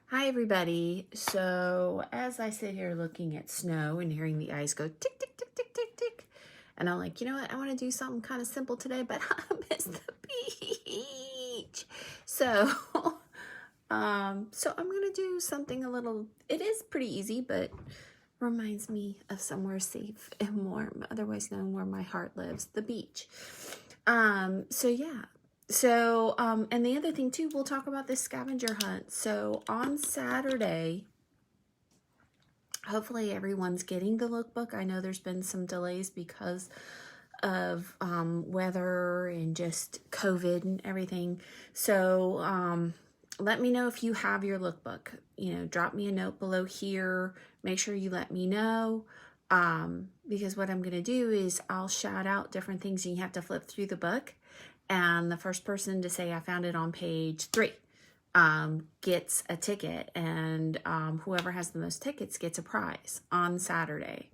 Hi everybody. So as I sit here looking at snow and hearing the ice go tick, tick, tick, tick, tick, tick, and I'm like, you know what? I want to do something kind of simple today, but I miss the beach. So, I'm going to do something a little, it is pretty easy, but reminds me of somewhere safe and warm, otherwise known where my heart lives, the beach. And the other thing too, we'll talk about this scavenger hunt. So on Saturday, hopefully everyone's getting the lookbook. I know there's been some delays because of weather and just COVID and everything. So let me know if you have your lookbook. You know, drop me a note below here. Make sure you let me know. Because what I'm going to do is I'll shout out different things and you have to flip through the book. And the first person to say I found it on page 3 gets a ticket, and whoever has the most tickets gets a prize on Saturday.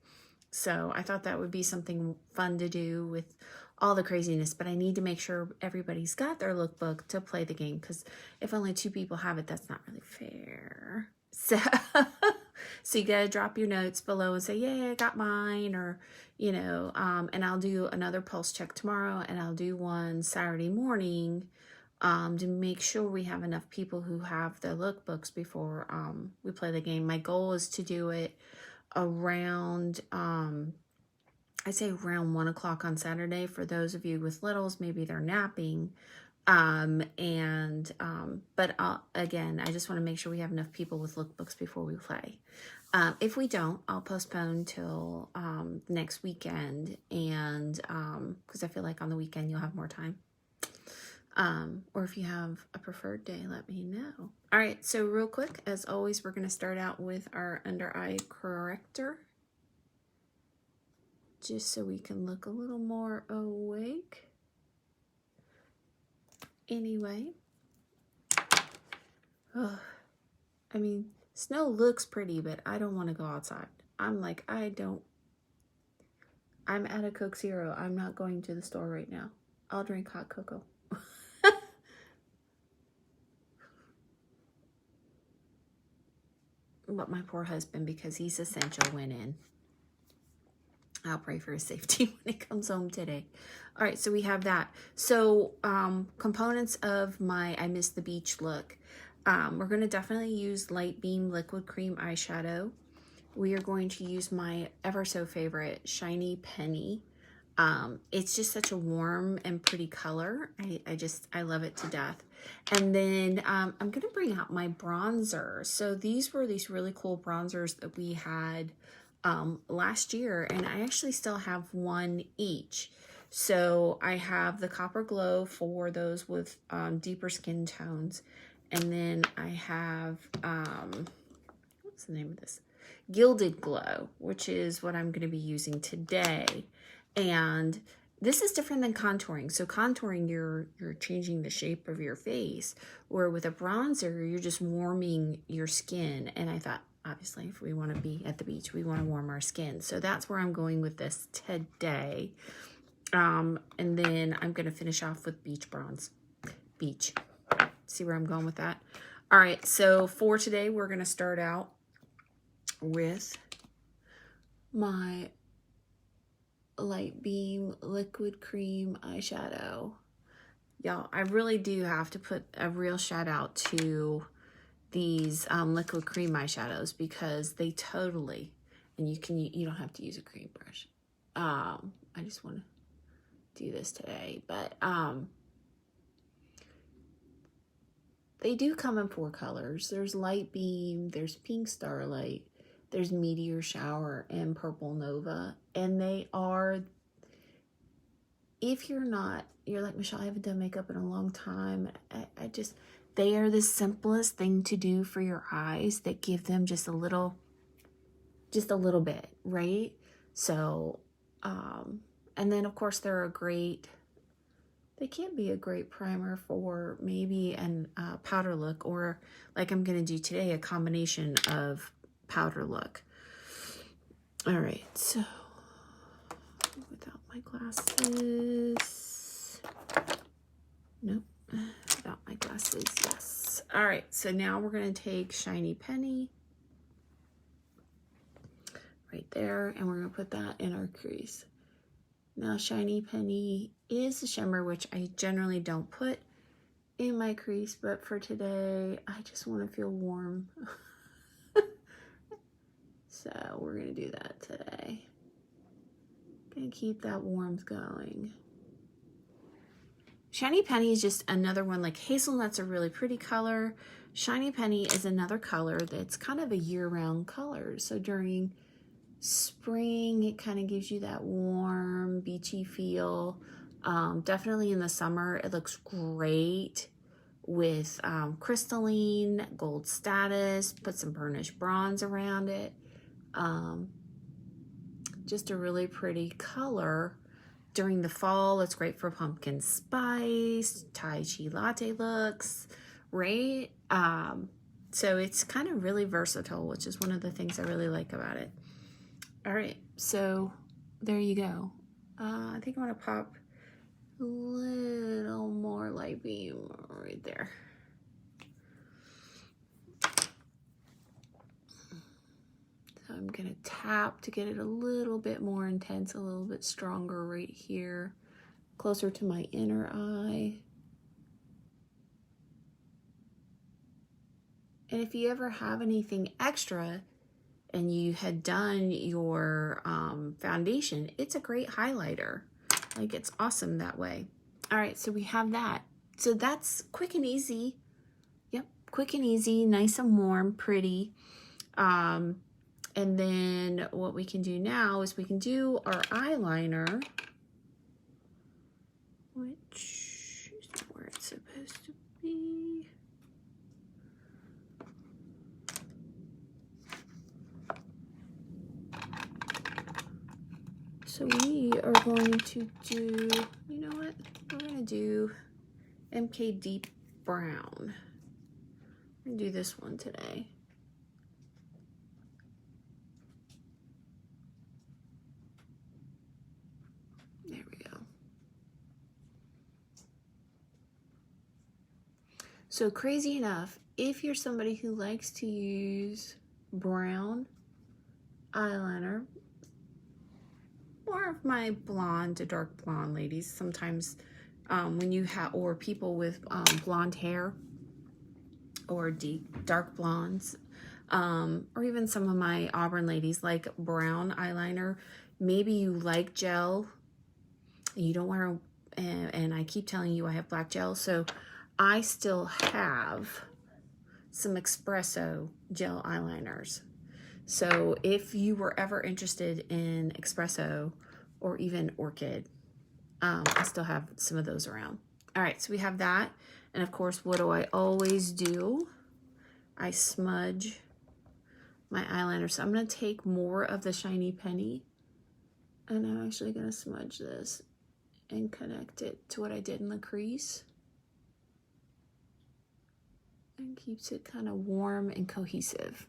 So I thought that would be something fun to do with all the craziness, but I need to make sure everybody's got their lookbook to play the game, because if only 2 people have it, that's not really fair. So you gotta drop your notes below and say, yeah, I got mine, or, you know, and I'll do another pulse check tomorrow, and I'll do one Saturday morning to make sure we have enough people who have their lookbooks before we play the game. My goal is to do it around, I'd say around 1 o'clock on Saturday. For those of you with littles, maybe they're napping. But again, I just want to make sure we have enough people with lookbooks before we play. If we don't, I'll postpone till next weekend, and because I feel like on the weekend you'll have more time. Or if you have a preferred day, let me know. All right, so real quick, as always, we're going to start out with our under eye corrector, just so we can look a little more awake. Anyway, I mean, snow looks pretty, but I don't want to go outside. I'm like, I'm at a Coke Zero. I'm not going to the store right now. I'll drink hot cocoa. But my poor husband, because he's essential, went in. I'll pray for his safety when he comes home today. All right, so we have that. So components of my I Miss the Beach look. We're going to definitely use Light Beam Liquid Cream eyeshadow. We are going to use my ever so favorite Shiny Penny. It's just such a warm and pretty color. I love it to death. And then I'm going to bring out my bronzer. So these were these really cool bronzers that we had last year, and I actually still have one each. So I have the Copper Glow for those with deeper skin tones, and then I have what's the name of this? Gilded Glow, which is what I'm going to be using today. And this is different than contouring. So contouring, you're changing the shape of your face, where with a bronzer, you're just warming your skin. And I thought, obviously, if we want to be at the beach, we want to warm our skin. So that's where I'm going with this today. And then I'm going to finish off with Beach Bronze. Beach. See where I'm going with that? All right, so for today, we're going to start out with my Light Beam Liquid Cream eyeshadow. Y'all, I really do have to put a real shout out to these liquid cream eyeshadows, because they totally, and you don't have to use a cream brush. I just want to do this today, but they do come in 4 colors. There's Light Beam, there's Pink Starlight, there's Meteor Shower, and Purple Nova. And they are, if you're like, Michelle, I haven't done makeup in a long time. They are the simplest thing to do for your eyes that give them just a little bit, right? So, and then of course they can be a great primer for maybe a powder look, or like I'm going to do today, a combination of powder look. All right, so without my glasses, nope, without my glasses, yes. All right, so now we're going to take Shiny Penny right there, and we're going to put that in our crease. Now, Shiny Penny is a shimmer, which I generally don't put in my crease, but for today, I just want to feel warm. So we're going to do that today. Going to keep that warmth going. Shiny Penny is just another one. Like hazelnut's a really pretty color. Shiny Penny is another color that's kind of a year-round color. So during spring, it kind of gives you that warm, beachy feel. Definitely in the summer, it looks great with crystalline, gold status. Put some burnished bronze around it. Just a really pretty color. During the fall, it's great for pumpkin spice, Tai Chi latte looks, right? So it's kind of really versatile, which is one of the things I really like about it. All right, so there you go. I think I'm gonna pop a little more light beam right there. So I'm gonna tap to get it a little bit more intense, a little bit stronger right here, closer to my inner eye. And if you ever have anything extra and you had done your foundation, it's a great highlighter. Like, it's awesome that way. All right, so we have that. So that's quick and easy. Yep, quick and easy, nice and warm, pretty. And then what we can do now is we can do our eyeliner, which is where it's supposed to be. So we are going to do, you know what? We're going to do MK Deep Brown. I'm going to do this one today. There we go. So crazy enough, if you're somebody who likes to use brown eyeliner, more of my blonde to dark blonde ladies, sometimes when you have, or people with blonde hair or deep dark blondes, or even some of my auburn ladies like brown eyeliner. Maybe you like gel and you don't wear, and I keep telling you I have black gel, so I still have some espresso gel eyeliners. So if you were ever interested in espresso or even orchid, I still have some of those around. All right, so we have that. And of course, what do I always do? I smudge my eyeliner. So I'm gonna take more of the Shiny Penny, and I'm actually gonna smudge this and connect it to what I did in the crease. And keeps it kind of warm and cohesive.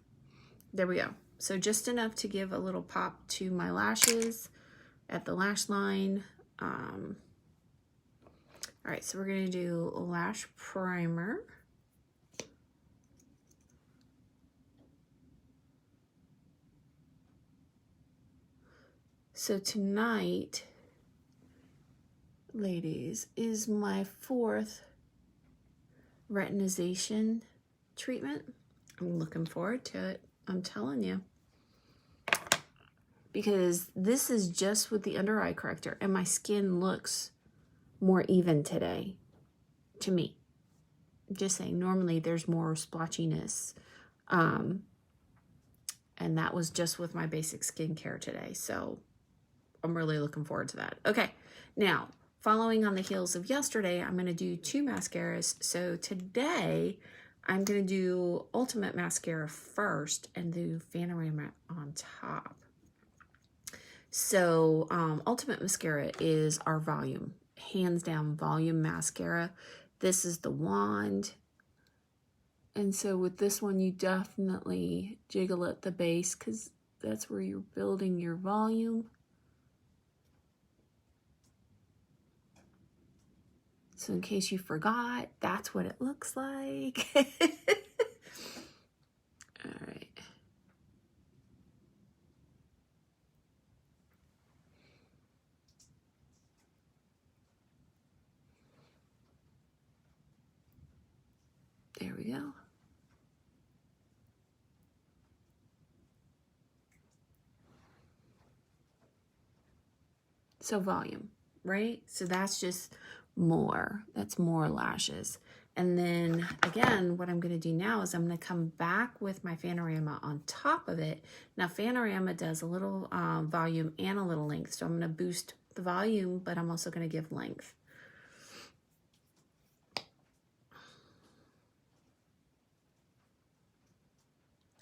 There we go. So just enough to give a little pop to my lashes at the lash line. All right, so we're gonna do lash primer. So tonight, ladies, is my 4th retinization treatment. I'm looking forward to it, I'm telling you. Because this is just with the under eye corrector, and my skin looks more even today, to me. Just saying, normally there's more splotchiness. And that was just with my basic skincare today. So I'm really looking forward to that. Okay, now, following on the heels of yesterday, I'm gonna do 2 mascaras. So today, I'm gonna do Ultimate Mascara first and do Fanorama on top. So Ultimate Mascara is our volume, hands down volume mascara. This is the wand. And so with this one, you definitely jiggle at the base because that's where you're building your volume. So in case you forgot, that's what it looks like. All right. There we go. So volume, right? So that's just more. That's more lashes. And then again, what I'm going to do now is I'm going to come back with my Fanorama on top of it. Now Fanorama does a little volume and a little length. So I'm going to boost the volume, but I'm also going to give length.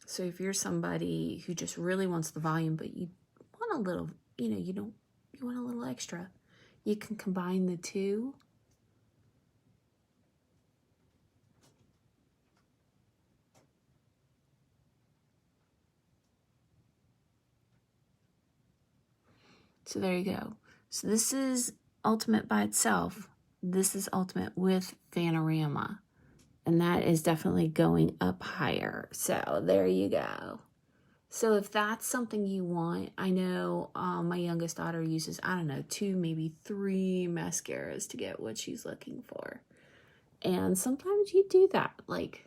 So if you're somebody who just really wants the volume, but you want a little, you know, you want a little extra, you can combine the two. So there you go. So this is Ultimate by itself. This is Ultimate with Fanorama. And that is definitely going up higher. So there you go. So if that's something you want, I know my youngest daughter uses, I don't know, 2, maybe 3 mascaras to get what she's looking for. And sometimes you do that, like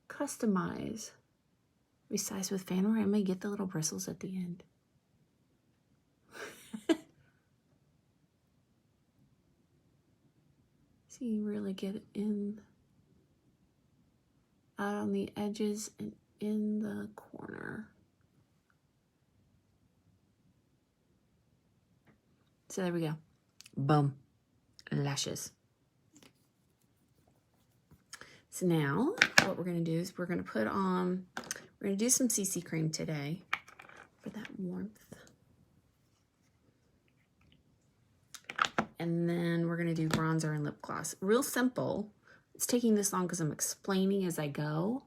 customize. Besides with Fanorama, you get the little bristles at the end. So you really get it in, out on the edges and in the corner. So there we go. Boom. Lashes. So now what we're going to do is we're going to put on, we're going to do some CC cream today for that warmth. And then we're going to do bronzer and lip gloss. Real simple. It's taking this long because I'm explaining as I go.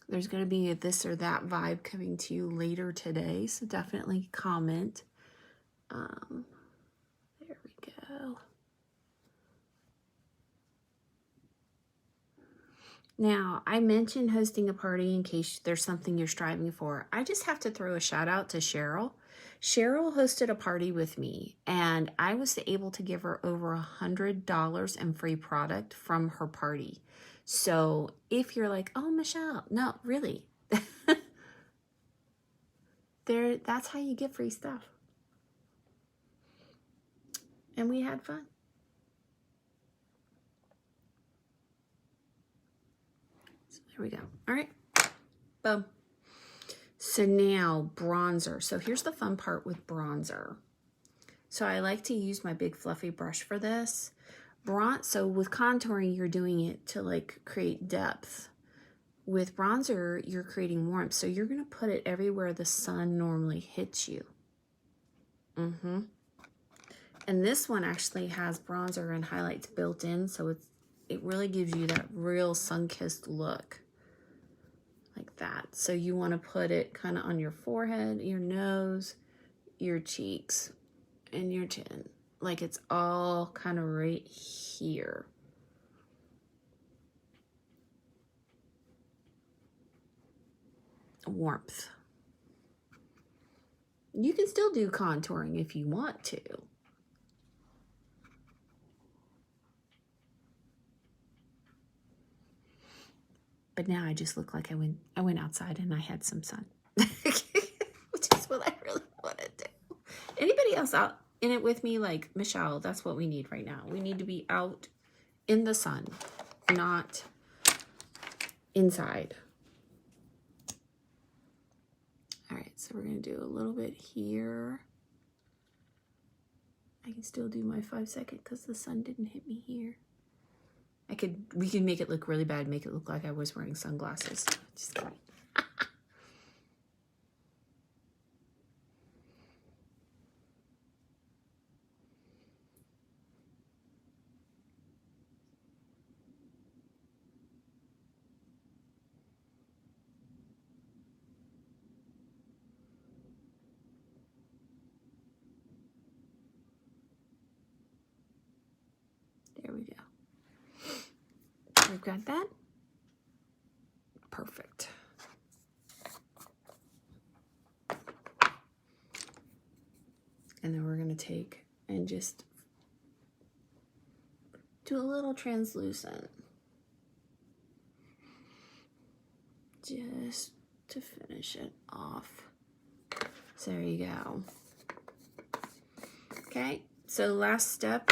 There's going to be a this or that vibe coming to you later today, so definitely comment. There we go. Now, I mentioned hosting a party in case there's something you're striving for. I just have to throw a shout out to Cheryl. Cheryl hosted a party with me, and I was able to give her over $100 in free product from her party. So if you're like, oh, Michelle, no, really, that's how you get free stuff. And we had fun. So there we go. All right, boom. So now bronzer. So here's the fun part with bronzer. So I like to use my big fluffy brush for this. So with contouring, you're doing it to like create depth. With bronzer, you're creating warmth. So you're going to put it everywhere the sun normally hits you. And this one actually has bronzer and highlights built in. So it really gives you that real sun-kissed look. Like that. So you want to put it kind of on your forehead, your nose, your cheeks, and your chin. Like it's all kind of right here. Warmth. You can still do contouring if you want to. But now I just look like I went outside and I had some sun. Which is what I really want to do. Anybody else out in it with me? Like, Michelle, that's what we need right now. We need to be out in the sun, not inside. so we're going to do a little bit here. I can still do my 5 second because the sun didn't hit me here. We could make it look really bad, make it look like I was wearing sunglasses. Just kidding. There we go. We've got that. Perfect. And then we're going to take and just do a little translucent. Just to finish it off. So there you go. Okay, so last step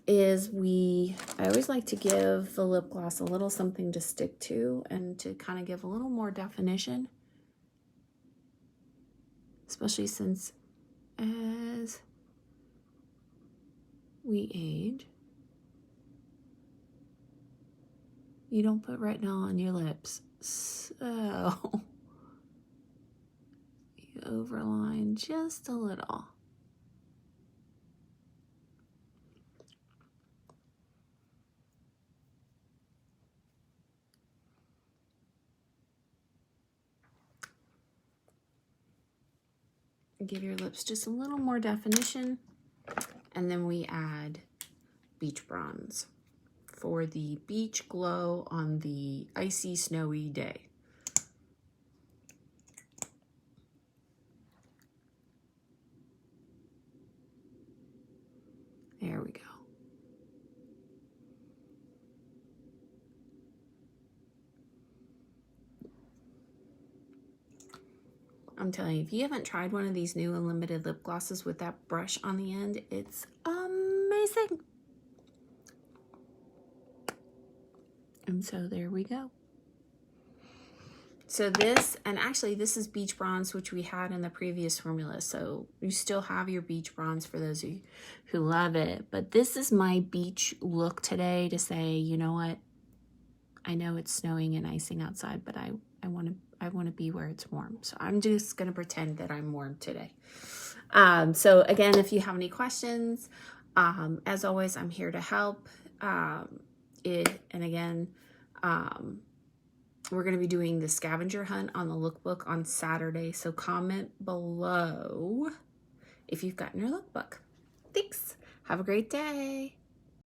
is I always like to give the lip gloss a little something to stick to and to kind of give a little more definition, especially since as we age, you don't put retinol on your lips, so you overline just a little. Give your lips just a little more definition, and then we add beach bronze for the beach glow on the icy, snowy day. There we go. I'm telling you, if you haven't tried one of these new unlimited lip glosses with that brush on the end, it's amazing. And so there we go. So this, and actually this is beach bronze, which we had in the previous formula. So you still have your beach bronze for those of you who love it. But this is my beach look today to say, you know what? I know it's snowing and icing outside, but I want to be where it's warm. So I'm just going to pretend that I'm warm today. So again, if you have any questions, as always, I'm here to help. We're going to be doing the scavenger hunt on the lookbook on Saturday. So comment below if you've gotten your lookbook. Thanks. Have a great day.